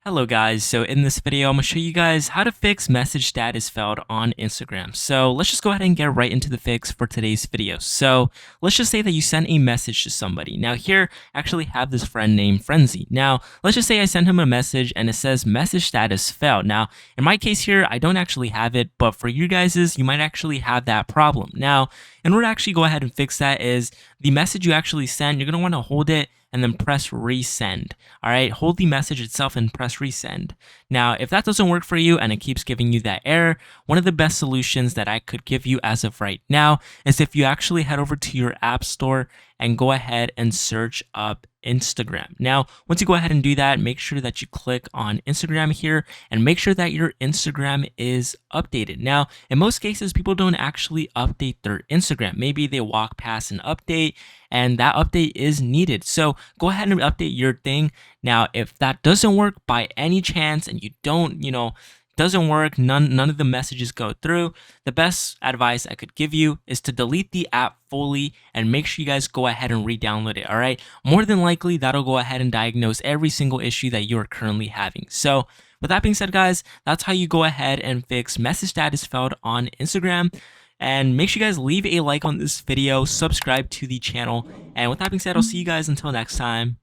Hello guys, so in this video I'm going to show you guys how to fix message status failed on Instagram. So let's just go ahead and get right into the fix for today's video. So let's just say that you sent a message to somebody. Now here I actually have this friend named Frenzy. Now let's just say I sent him a message and it says message status failed. Now in my case here I don't actually have it, but for you guys you might actually have that problem. Now in order to actually go ahead and fix that is the message you actually send, you're going to want to hold it and then press resend. All right, hold the message itself and press resend. Now, if that doesn't work for you and it keeps giving you that error, one of the best solutions that I could give you as of right now is if you actually head over to your app store and go ahead and search up Instagram. Now, once you go ahead and do that, make sure that you click on Instagram here and make sure that your Instagram is updated. Now, in most cases, people don't actually update their Instagram. Maybe they walk past an update and that update is needed. So go ahead and update your thing. Now, if that doesn't work by any chance and you don't, doesn't work, none of the messages go through, the best advice I could give you is to delete the app fully and make sure you guys go ahead and re-download it. All right, more than likely that'll go ahead and diagnose every single issue that you're currently having. So with that being said, guys, that's how you go ahead and fix message status failed on Instagram. And make sure you guys leave a like on this video, subscribe to the channel, and with that being said, I'll see you guys until next time.